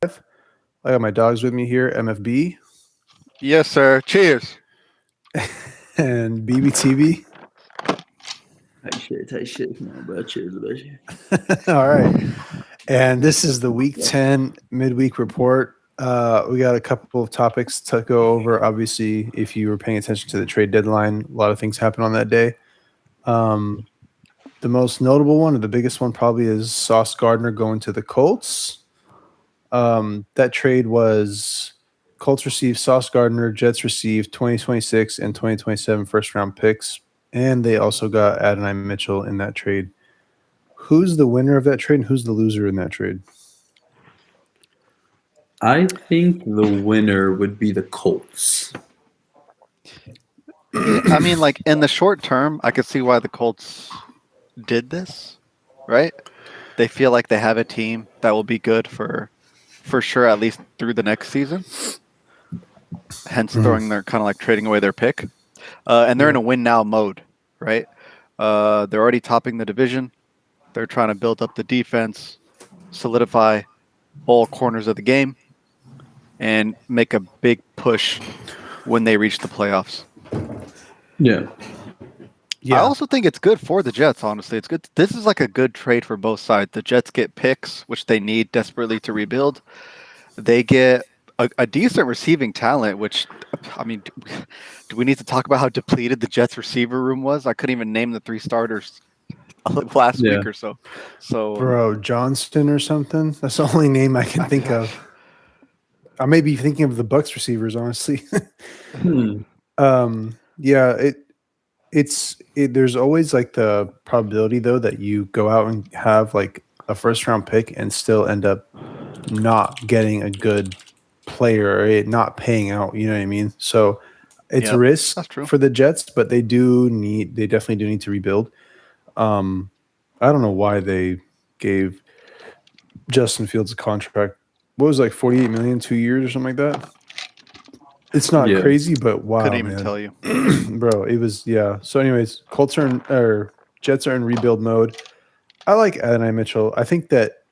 I got my dogs with me here, MFB Yes, sir. Cheers. and BBTV. Tight shit. Come on, bro. Cheers, bro. All right. And this is the Week 10 midweek report. We got a couple of topics to go over. Obviously, if you were paying attention to the trade deadline, a lot of things happened on that day. The most notable one, or the biggest one, probably is Sauce Gardner going to the Colts. That trade was Colts received Sauce Gardner, Jets received 2026 and 2027 first round picks, and they also got Adonai Mitchell in that trade. Who's the winner of that trade and who's the loser in that trade? I think the winner would be the Colts. I mean, like in the short term, I could see why the Colts did this, right? They feel like they have a team that will be good for sure, at least through the next season. Hence, throwing their kind of like trading away their pick, and they're in a win now mode, right? They're already topping the division. They're trying to build up the defense, solidify all corners of the game, and make a big push when they reach the playoffs. Yeah. I also think it's good for the Jets, honestly. It's good. This is like a good trade for both sides. The Jets get picks, which they need desperately to rebuild. They get a decent receiving talent, which, I mean, do we need to talk about how depleted the Jets receiver room was? I couldn't even name the three starters last week or so. Bro, Johnston or something? That's the only name I can think of. I may be thinking of the Bucks receivers, honestly. There's always like the probability though that you go out and have like a first round pick and still end up not getting a good player or it not paying out. You know what I mean? So it's a risk for the Jets, but they definitely do need to rebuild. I don't know why they gave Justin Fields a contract. What was it, like $48 million 2 years or something like that? It's not crazy, but wow, couldn't even tell you, bro. It was So, anyways, Jets are in rebuild mode. I like Adonai Mitchell. I think that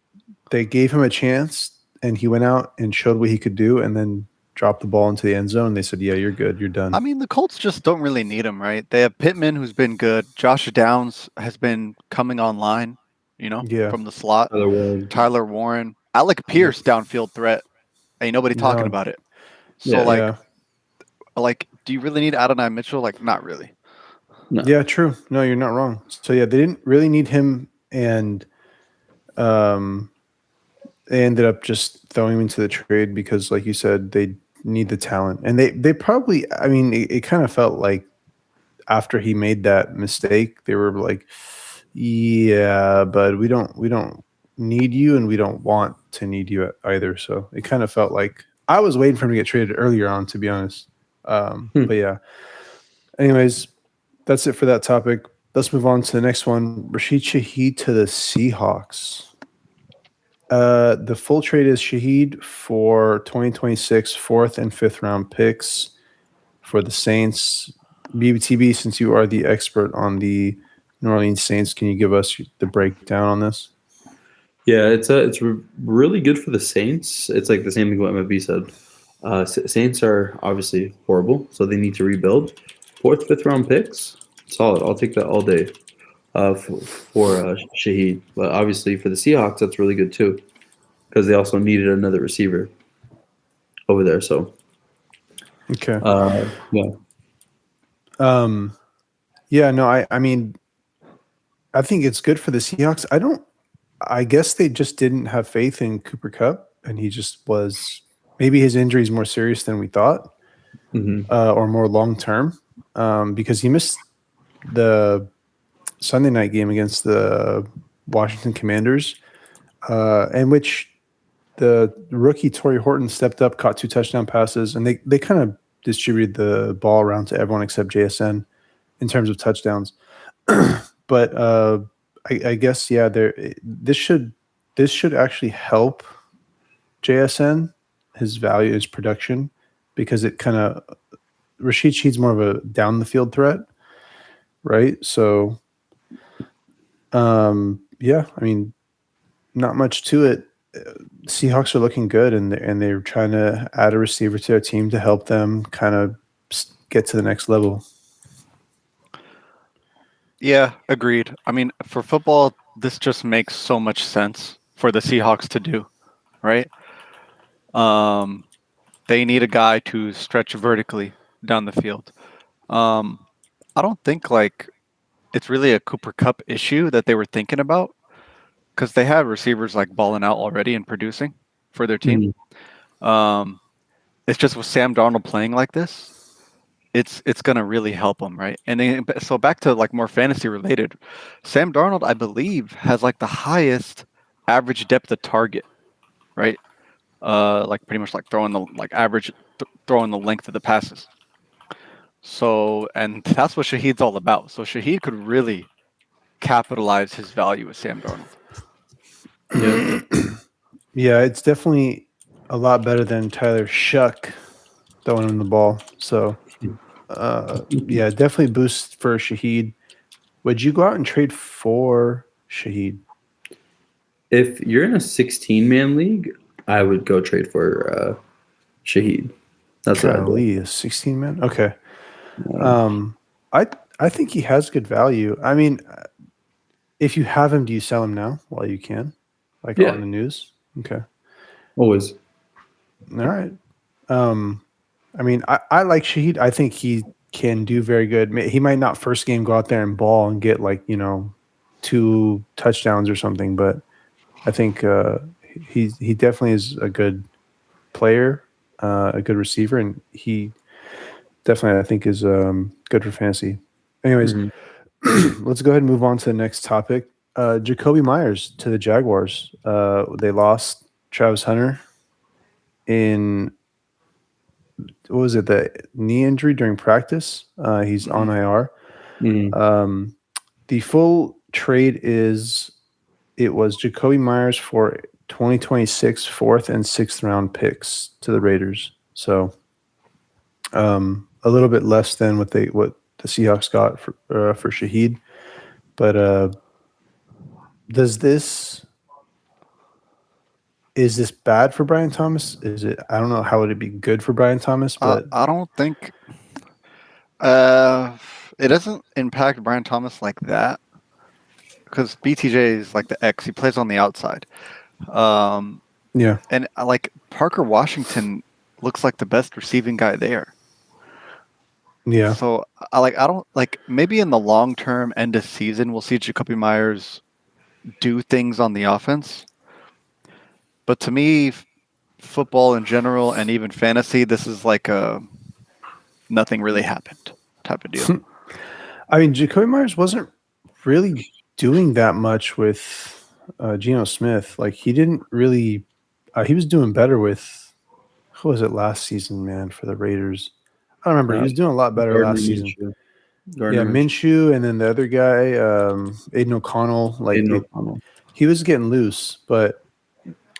they gave him a chance, and he went out and showed what he could do, and then dropped the ball into the end zone. They said, "Yeah, you're good. You're done." I mean, the Colts just don't really need him, right? They have Pittman, who's been good. Josh Downs has been coming online, from the slot. Tyler Warren, Alec Pierce, downfield threat. Ain't nobody talking about it. So, like, do you really need Adonai Mitchell? Like, not really. No. Yeah, true. No, you're not wrong. So yeah, they didn't really need him, and they ended up just throwing him into the trade because, like you said, they need the talent, and they probably. I mean, it kind of felt like after he made that mistake, they were like, "Yeah, but we don't need you, and we don't want to need you either." So it kind of felt like I was waiting for him to get traded earlier on, to be honest. But yeah. Anyways, that's it for that topic. Let's move on to the next one. Rashid Shaheed to the Seahawks. The full trade is Shaheed for 2026 4th and 5th round picks for the Saints. BBTB, since you are the expert on the New Orleans Saints, can you give us the breakdown on this? Yeah, it's really good for the Saints. It's like the same thing what MFB said. Saints are obviously horrible, so they need to rebuild. 4th, 5th round picks, solid. I'll take that all day for Shaheed. But obviously for the Seahawks, that's really good too, because they also needed another receiver over there. So, okay, yeah. I mean, I think it's good for the Seahawks. I guess they just didn't have faith in Cooper Kupp, and he just was. Maybe his injury is more serious than we thought, or more long term, because he missed the Sunday night game against the Washington Commanders, in which the rookie Torrey Horton stepped up, caught 2 touchdown passes, and they kind of distributed the ball around to everyone except JSN in terms of touchdowns. But I guess this should actually help JSN, his value, his production, because it kind of Rashid Shaheed's more of a down the field threat, right? So, I mean, not much to it. Seahawks are looking good, and they're trying to add a receiver to their team to help them kind of get to the next level. Yeah, agreed. I mean, for football, this just makes so much sense for the Seahawks to do, right? Um, they need a guy to stretch vertically down the field. Um, I don't think like it's really a Cooper Cup issue that they were thinking about because they have receivers like balling out already and producing for their team. Mhm. Um, it's just with Sam Darnold playing like this, it's gonna really help them, right? And then so back to like more fantasy related, Sam Darnold, I believe, has like the highest average depth of target, right? Like pretty much like throwing the like average throwing the length of the passes. So and that's what Shahid's all about. So Shahid could really capitalize his value with Sam Darnold. Yeah. Yeah, it's definitely a lot better than Tyler Shuck throwing him the ball. So, yeah, definitely boost for Shahid. Would you go out and trade for Shahid? If you're in a 16-man league, I would go trade for Shahid. That's what I'd do. Golly, a 16 man. Okay. I I think he has good value. I mean, if you have him, do you sell him now while you can, like Yeah. on the news? Okay. Always. All right. I mean, I like Shahid. I think he can do very good. He might not first game go out there and ball and get like 2 touchdowns or something, but I think he definitely is a good player, a good receiver, and he definitely I think is good for fantasy. Anyways, Mhm. let's go ahead and move on to the next topic. Jacoby Myers to the Jaguars. They lost Travis Hunter in what was it, the knee injury during practice. He's on IR. Mhm. The full trade was Jacoby Myers for 2026 fourth and sixth round picks to the Raiders. So a little bit less than what the Seahawks got for Shahid. But does this is this bad for Brian Thomas? Is it? I don't know how would it be good for Brian Thomas, but I don't think it doesn't impact Brian Thomas like that because BTJ is like the X. He plays on the outside. Um, yeah, and like Parker Washington looks like the best receiving guy there. yeah, So I don't like maybe in the long term end of season we'll see Jacoby Myers do things on the offense. But to me, football in general and even fantasy, this is like a nothing really happened type of deal. I mean, Jacoby Myers wasn't really doing that much with Geno Smith. Like he didn't really. He was doing better with who was it last season, man, for the Raiders. I don't remember. He Uh, was doing a lot better Gardner last season. Minshew. Yeah, Gardner Minshew. Minshew, and then the other guy, Aiden O'Connell. Aiden O'Connell. He was getting loose, but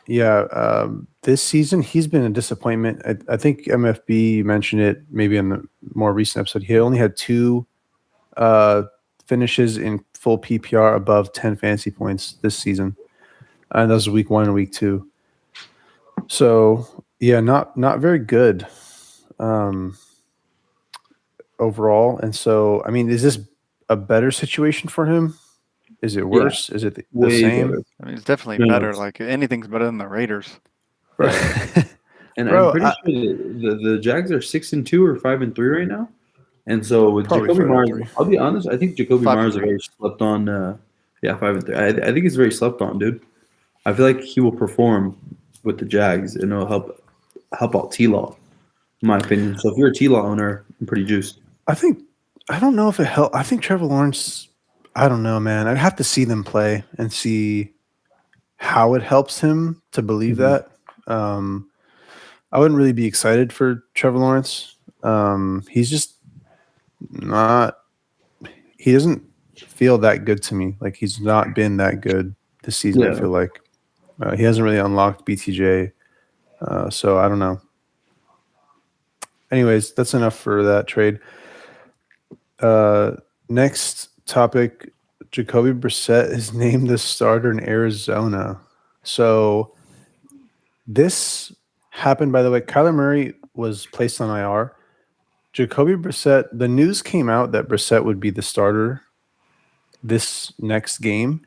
yeah, this season he's been a disappointment. I think MFB mentioned it maybe in the more recent episode. He only had 2 finishes in full PPR above 10 fantasy points this season, and that was week 1 and week 2. So yeah, not very good overall. And so, I mean, is this a better situation for him? Is it Yeah, worse? Is it the way same? better. I mean, it's definitely No, better. Like anything's better than the Raiders. Yeah. And I'm Bro, pretty sure the Jags are 6-2 or 5-3 right now. And so with Probably Jacoby 5 and Myers, 3. I'll be honest, I think Jacoby 5 and Myers is 3. very slept on. Yeah, 5-3. I think he's very slept on, dude. I feel like he will perform with the Jags and it'll help out T-Law, in my opinion. So if you're a T-Law owner, I'm pretty juiced. I don't know if it helped. I think Trevor Lawrence, I don't know, man. I'd have to see them play and see how it helps him to believe Mhm. that. I wouldn't really be excited for Trevor Lawrence. He's just not, he doesn't feel that good to me. Like he's not been that good this season, I Yeah. feel like. He hasn't really unlocked BTJ. So I don't know. Anyways, that's enough for that trade. Next topic, Jacoby Brissett is named the starter in Arizona. So This happened, by the way. Kyler Murray was placed on IR. Jacoby Brissett, the news came out that Brissett would be the starter this next game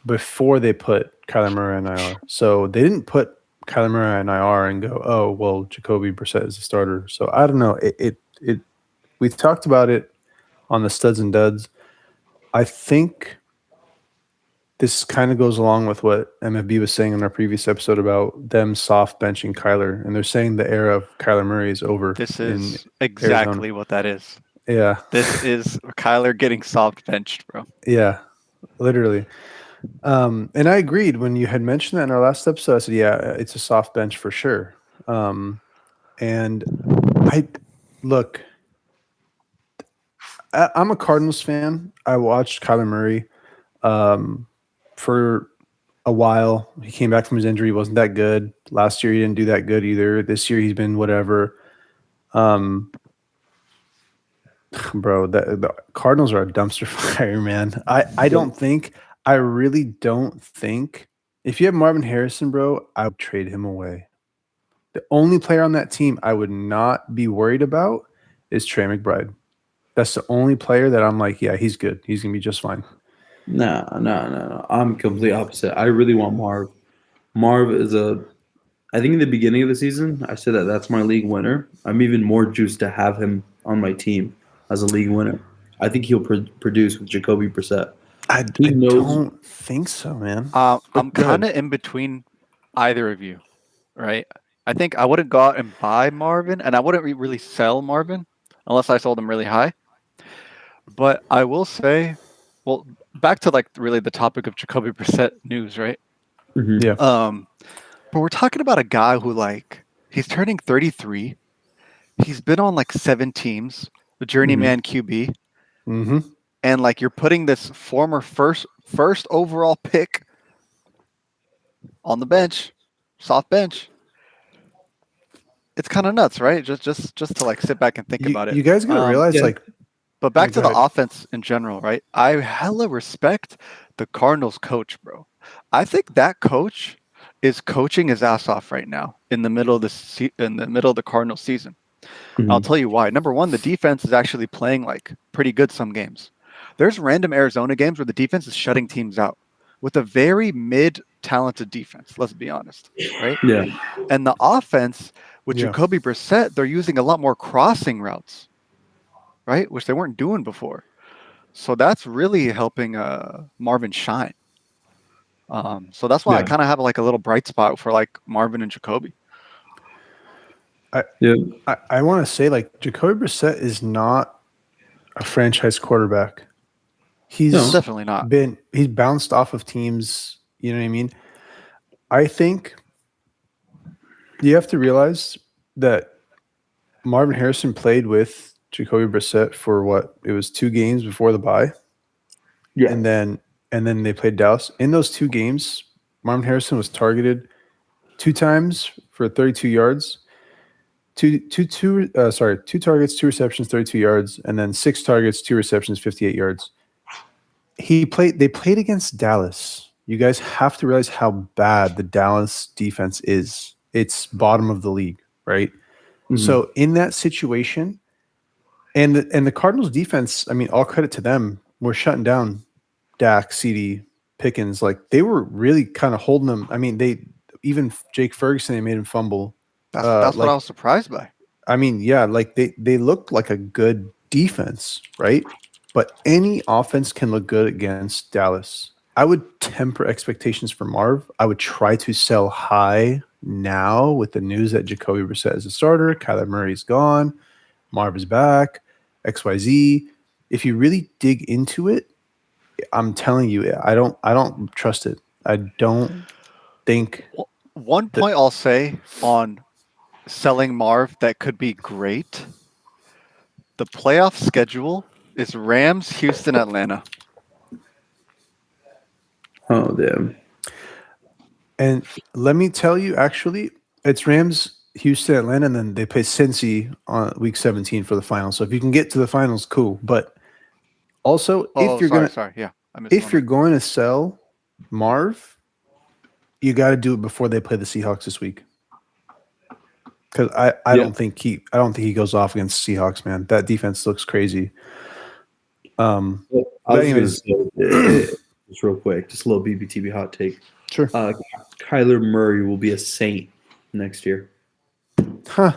before they put Kyler Murray on IR. So they didn't put Kyler Murray on IR and go, oh, well, Jacoby Brissett is the starter. So I don't know. We talked about it on the studs and duds. I think this kind of goes along with what MFB was saying in our previous episode about them soft benching Kyler, and they're saying the era of Kyler Murray is over. This is exactly what that is. Yeah. This is Kyler getting soft benched, bro. Yeah, literally. And I agreed when you had mentioned that in our last episode. I said, yeah, it's a soft bench for sure. And I'm a Cardinals fan. I watched Kyler Murray for a while. He came back from his injury. He wasn't that good. Last year, he didn't do that good either. This year, he's been whatever. Bro, the Cardinals are a dumpster fire, man. I really don't think if you have Marvin Harrison, bro, I would trade him away. The only player on that team I would not be worried about is Trey McBride. That's the only player that I'm like, yeah, he's good. He's going to be just fine. No. I'm complete opposite. I really want Marv. Marv is I think in the beginning of the season, I said that's my league winner. I'm even more juiced to have him on my team as a league winner. I think he'll produce with Jacoby Brissett. I don't think so, man. I'm kind of in between either of you, right? I think I wouldn't go out and buy Marvin, and I wouldn't really sell Marvin unless I sold him really high. But I will say, well, back to like really the topic of Jacoby Brissett news, right? Mm-hmm. Yeah. But we're talking about a guy who he's turning 33. He's been on like 7 teams, the journeyman QB. Mm-hmm. And you're putting this former first overall pick on the bench, soft bench. It's kind of nuts, right? Just to sit back and think about it. You guys gotta realize, but back to the offense in general, right? I hella respect the Cardinals coach, bro. I think that coach is coaching his ass off right now in the middle of the Cardinals season. Mm-hmm. I'll tell you why. Number one, the defense is actually playing pretty good some games. There's random Arizona games where the defense is shutting teams out with a very mid-talented defense, let's be honest, right? Yeah. And the offense with Jacoby Brissett, they're using a lot more crossing routes, right? Which they weren't doing before. So that's really helping Marvin shine. So that's why I kind of have a little bright spot for Marvin and Jacoby. I want to say Jacoby Brissett is not a franchise quarterback. He's definitely not. He's bounced off of teams. You know what I mean? I think you have to realize that Marvin Harrison played with Jacoby Brissett for it was 2 games before the bye. Yeah. And then they played Dallas. In those 2 games, Marvin Harrison was targeted 2 times for 32 yards. 2 targets, 2 receptions, 32 yards, and then 6 targets, 2 receptions, 58 yards. They played against Dallas. You guys have to realize how bad the Dallas defense is. It's bottom of the league, right? Mm-hmm. So in that situation, and the Cardinals defense, I mean, all credit to them. We're shutting down Dak, CD, Pickens. They were really kind of holding them. I mean, even Jake Ferguson, they made him fumble. That's what I was surprised by. I mean, yeah, they looked like a good defense, right? But any offense can look good against Dallas. I would temper expectations for Marv. I would try to sell high now with the news that Jacoby Brissett is a starter, Kyler Murray's gone, Marv is back, XYZ. If you really dig into it, I'm telling you, I don't trust it. I don't think. One point I'll say on selling Marv that could be great. The playoff schedule is Rams, Houston, Atlanta. Oh, damn. And let me tell you, actually, it's Rams, Houston, Atlanta, and then they play Cincy on week 17 for the finals. So if you can get to the finals, cool. But also, if you're going to sell Marv, you got to do it before they play the Seahawks this week. because I don't think he goes off against Seahawks, man. That defense looks crazy. I But was anyways, going to say, just real quick, just a little BBTB hot take. sure. Kyler Murray will be a Saint next year. Huh.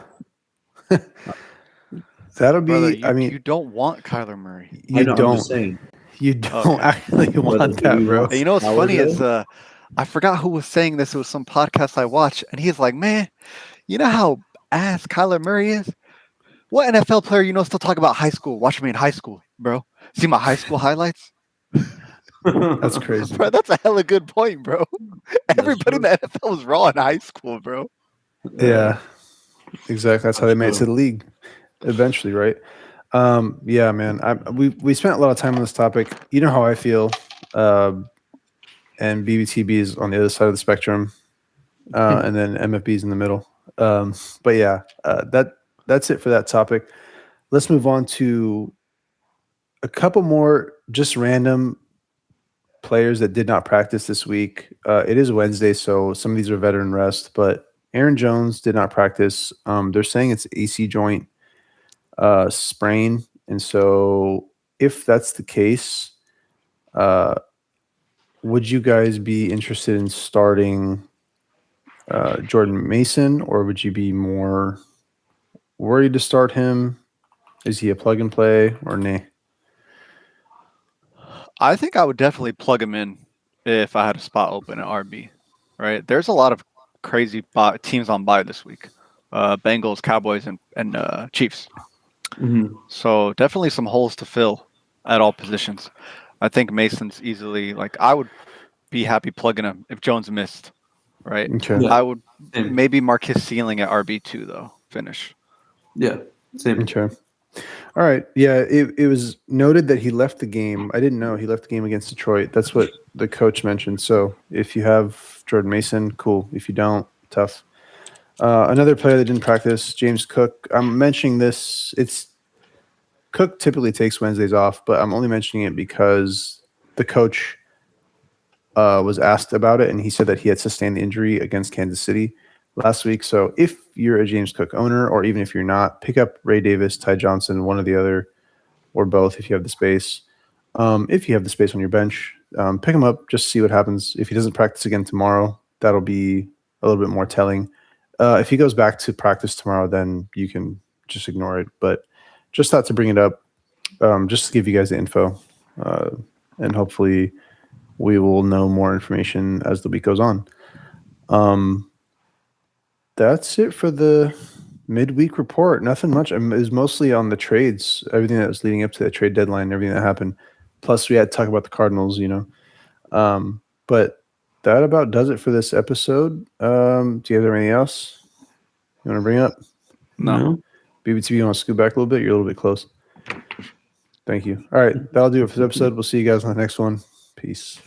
That'll be. Brother, I mean, you don't want Kyler Murray. I know, I'm don't. just saying. You don't Okay. actually want that, bro. And you know what's Howard funny is though? I forgot who was saying this. It was some podcast I watched, and he's like, "Man, you know how ass Kyler Murray is? What NFL player still talk about high school? Watch me in high school, bro. See my high school highlights, That's crazy. bro. That's a hella good point, bro. Everybody in true. the NFL was raw in high school, bro. Yeah, exactly. That's how they made it to true. the league eventually, right? Yeah, man. We spent a lot of time on this topic. You know how I feel. And BBTB is on the other side of the spectrum, and then MFB is in the middle. But yeah, that's it for that topic. Let's move on to a couple more just random players that did not practice this week. It is Wednesday, so some of these are veteran rest, but Aaron Jones did not practice. They're saying it's AC joint sprain. And so if that's the case, would you guys be interested in starting Jordan Mason, or would you be more worried to start him? Is he a plug and play or nay? I think I would definitely plug him in if I had a spot open at RB. Right? There's a lot of crazy teams on bye this week. Bengals, Cowboys, and Chiefs. Mhm. So definitely some holes to fill at all positions. I think Mason's easily I would be happy plugging him if Jones missed. Right? Okay. Yeah. I would Same. maybe mark his ceiling at RB2 though. Finish. Yeah, same. Okay. All right. Yeah, it was noted that he left the game. I didn't know he left the game against Detroit. That's what the coach mentioned. So if you have Jordan Mason, cool. If you don't, tough. Another player that didn't practice, James Cook. I'm mentioning this. Cook typically takes Wednesdays off, but I'm only mentioning it because the coach was asked about it, and he said that he had sustained the injury against Kansas City last week. So if you're a James Cook owner, or even if you're not, pick up Ray Davis, Ty Johnson, one or the other, or both if you have the space. If you have the space on your bench, pick him up, just see what happens. If he doesn't practice again tomorrow, that'll be a little bit more telling. If he goes back to practice tomorrow, then you can just ignore it. But just thought to bring it up, just to give you guys the info. And hopefully we will know more information as the week goes on. That's it for the midweek report. Nothing much. It was mostly on the trades, everything that was leading up to the trade deadline, everything that happened. Plus, we had to talk about the Cardinals, But that about does it for this episode. Do you have anything else you want to bring up? No. BBTV, you want to scoot back a little bit? You're a little bit close. Thank you. All right. That'll do it for this episode. We'll see you guys on the next one. Peace.